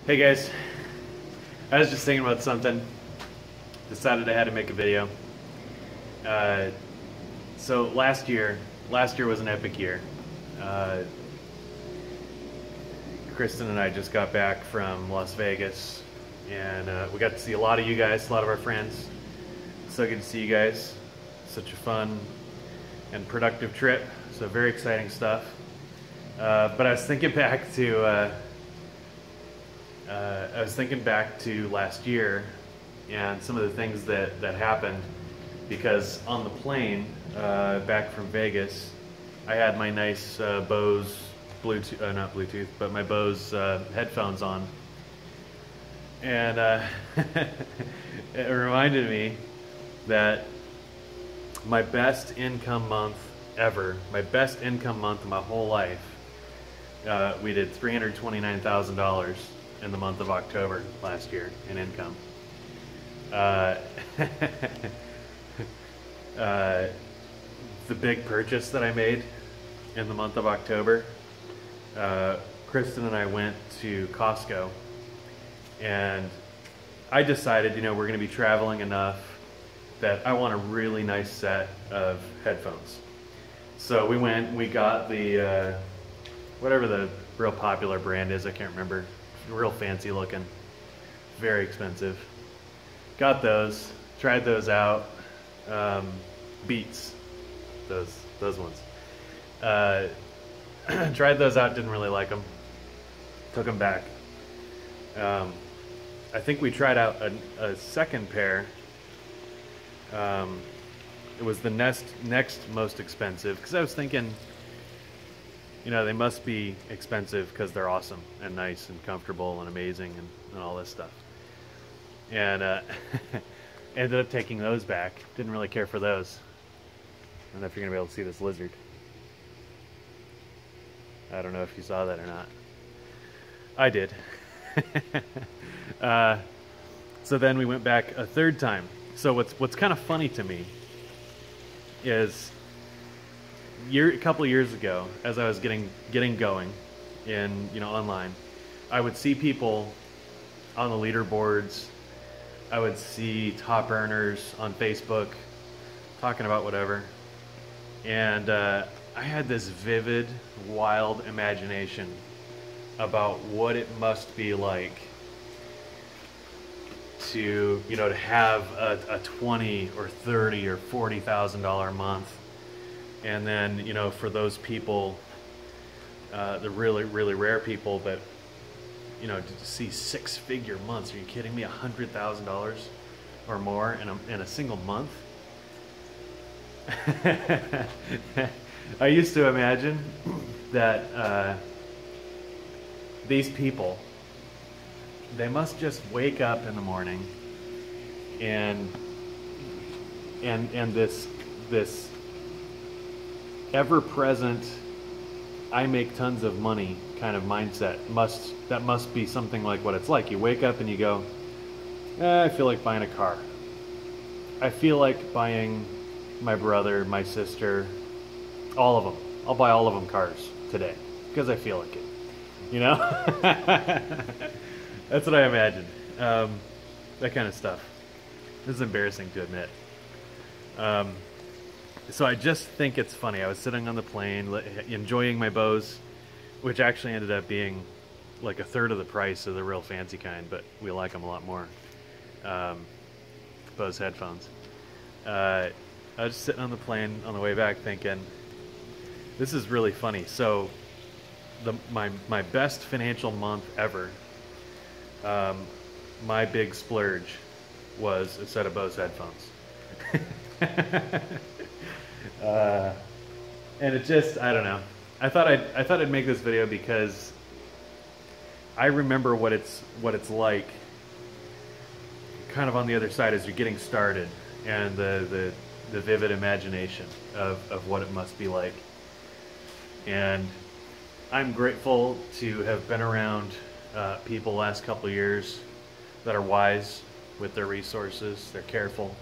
Hey guys, I was just thinking about something. Decided I had to make a video. Uh, so last year was an epic year. Uh, Kristen and I just got back from Las Vegas, and we got to see a lot of you guys, a lot of our friends. So good to see you guys. Such a fun and productive trip. So very exciting stuff. But I was thinking back to. I was thinking back to last year and some of the things that happened, because on the plane back from Vegas, I had my nice Bose Bluetooth, not Bluetooth, but my Bose headphones on, and it reminded me that my best income month ever, my best income month of my whole life, we did $329,000 in the month of October last year in income. The big purchase that I made in the month of October, Kristen and I went to Costco, and I decided, you know, we're going to be traveling enough that I want a really nice set of headphones. So we went and we got the, whatever the real popular brand is, I can't remember. Real fancy looking, very expensive. Got those, tried those out. Beats, those ones. Tried those out, didn't really like them. Took them back. I think we tried out a second pair. It was the next most expensive, because I was thinking, you know, they must be expensive because they're awesome and nice and comfortable and amazing and all this stuff. And ended up taking those back. Didn't really care for those. I don't know if you're going to be able to see this lizard. I don't know if you saw that or not. I did. So then we went back a third time. So what's kind of funny to me is, a couple of years ago, as I was getting going in, you know, online, I would see people on the leaderboards. I would see top earners on Facebook talking about whatever, and I had this vivid, wild imagination about what it must be like to, you know, to have a $20 or $30 or $40,000 a month. And then, you know, for those people, the really, really rare people that, you know, to see six-figure months. Are you kidding me? $100,000 or more in a single month? I used to imagine that these people, they must just wake up in the morning and this ever-present, I make tons of money kind of mindset must be something like what it's like. You wake up and you go, I feel like buying a car. I feel like buying my brother, my sister, all of them. I'll buy all of them cars today because I feel like it. You know? That's what I imagined. That kind of stuff. This is embarrassing to admit. So I just think it's funny. I was sitting on the plane enjoying my Bose, which actually ended up being like a third of the price of the real fancy kind, but we like them a lot more. Bose headphones. I was just sitting on the plane on the way back thinking, this is really funny. So my best financial month ever, my big splurge was a set of Bose headphones. And it just, I don't know. I thought I'd make this video because I remember what it's like kind of on the other side as you're getting started, and the vivid imagination of what it must be like. And I'm grateful to have been around people the last couple of years that are wise with their resources. They're careful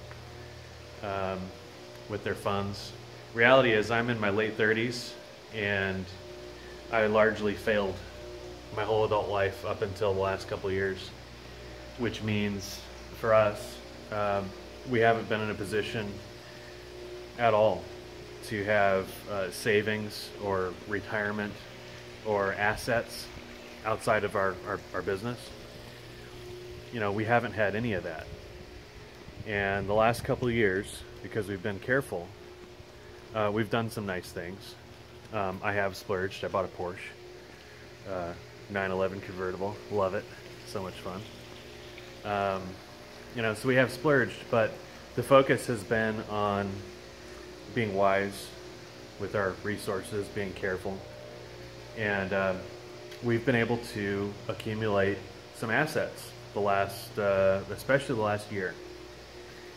with their funds. Reality is I'm in my late 30s and I largely failed my whole adult life up until the last couple of years, which means for us, we haven't been in a position at all to have savings or retirement or assets outside of our business. You know, we haven't had any of that. And the last couple of years, because we've been careful, we've done some nice things. I have splurged. I bought a Porsche 911 convertible. Love it. So much fun. You know, so we have splurged, but the focus has been on being wise with our resources, being careful. And we've been able to accumulate some assets the last, especially the last year.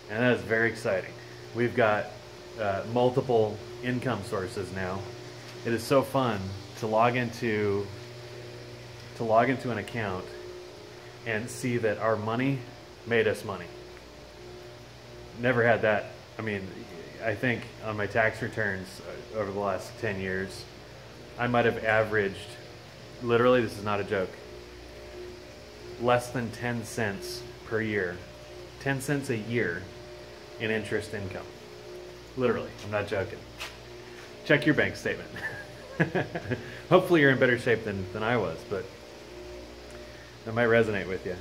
And that is very exciting. We've got multiple income sources now. It is so fun to log into an account and see that our money made us money. Never had that. I mean, I think on my tax returns over the last 10 years, I might have averaged, literally, this is not a joke, less than 10 cents per year, 10 cents a year in interest income. Literally, I'm not joking. Check your bank statement. Hopefully you're in better shape than I was, but that might resonate with you.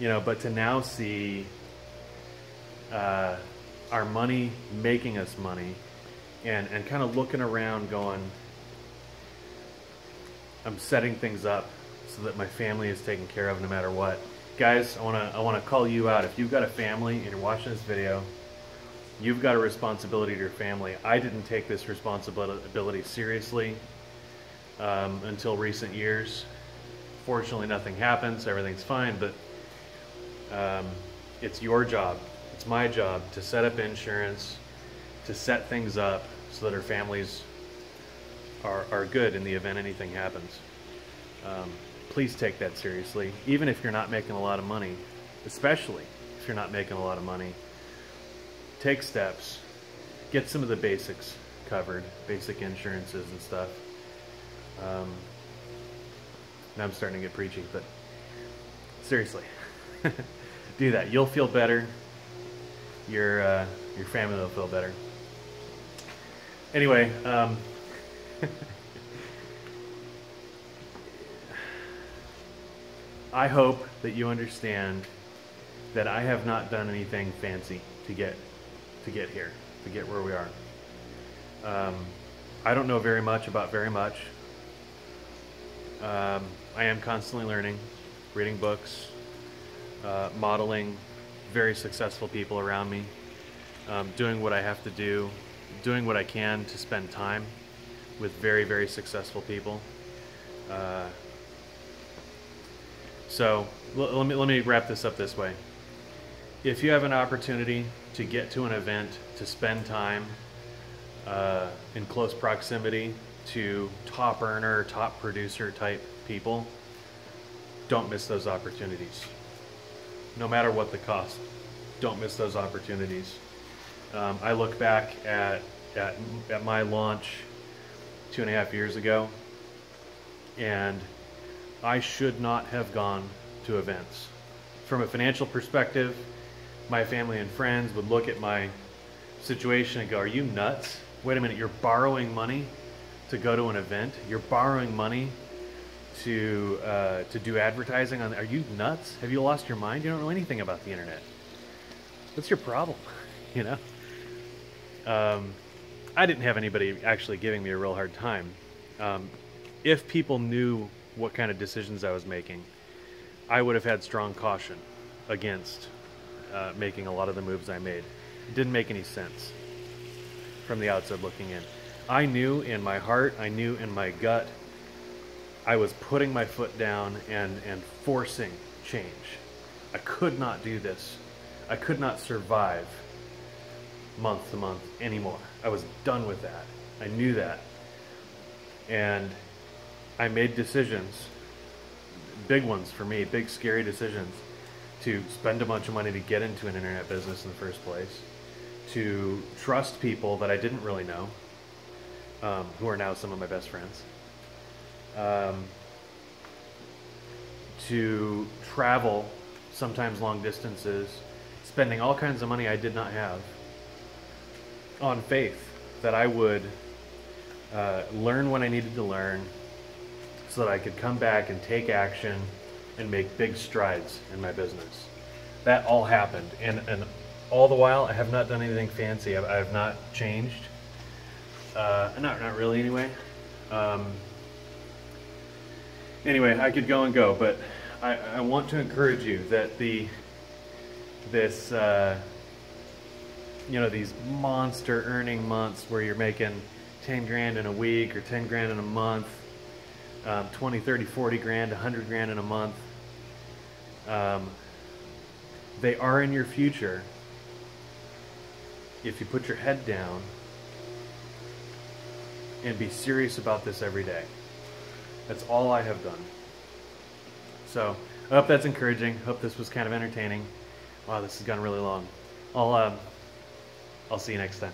You know, but to now see our money making us money, and kind of looking around going, I'm setting things up so that my family is taken care of no matter what. Guys, I wanna call you out. If you've got a family and you're watching this video, you've got a responsibility to your family. I didn't take this responsibility seriously until recent years. Fortunately, nothing happens, everything's fine, but it's your job, it's my job to set up insurance, to set things up so that our families are good in the event anything happens. Please take that seriously, even if you're not making a lot of money, especially if you're not making a lot of money. Take steps, get some of the basics covered, basic insurances and stuff. Now I'm starting to get preachy, but seriously, do that. You'll feel better. Your family will feel better. Anyway, I hope that you understand that I have not done anything fancy to get here, to get where we are. I don't know very much about very much. I am constantly learning, reading books, modeling very successful people around me, doing what I have to do, doing what I can to spend time with very, very successful people. So let me wrap this up this way. If you have an opportunity to get to an event, to spend time in close proximity to top earner, top producer type people, don't miss those opportunities. No matter what the cost, don't miss those opportunities. I look back at my launch 2.5 years ago, and I should not have gone to events. From a financial perspective, my family and friends would look at my situation and go, are you nuts? Wait a minute, you're borrowing money to go to an event? You're borrowing money to do advertising on? Are you nuts? Have you lost your mind? You don't know anything about the internet. What's your problem? You know? I didn't have anybody actually giving me a real hard time. If people knew what kind of decisions I was making, I would have had strong caution against making a lot of the moves I made. It didn't make any sense from the outside looking in. I knew in my heart, I knew in my gut, I was putting my foot down and forcing change. I could not do this. I could not survive month to month anymore. I was done with that. I knew that. And I made decisions, big ones for me, big scary decisions, to spend a bunch of money to get into an internet business in the first place, to trust people that I didn't really know, who are now some of my best friends, to travel, sometimes long distances, spending all kinds of money I did not have, on faith that I would learn what I needed to learn so that I could come back and take action and make big strides in my business. That all happened, and all the while I have not done anything fancy. I have not changed, not really anyway. Anyway, I could go and go, but I want to encourage you that these monster earning months where you're making 10 grand in a week or 10 grand in a month, 20, 30, 40 grand, 100 grand in a month, they are in your future if you put your head down and be serious about this every day. That's all I have done. So I hope that's encouraging. Hope this was kind of entertaining. Wow, this has gone really long. I'll see you next time.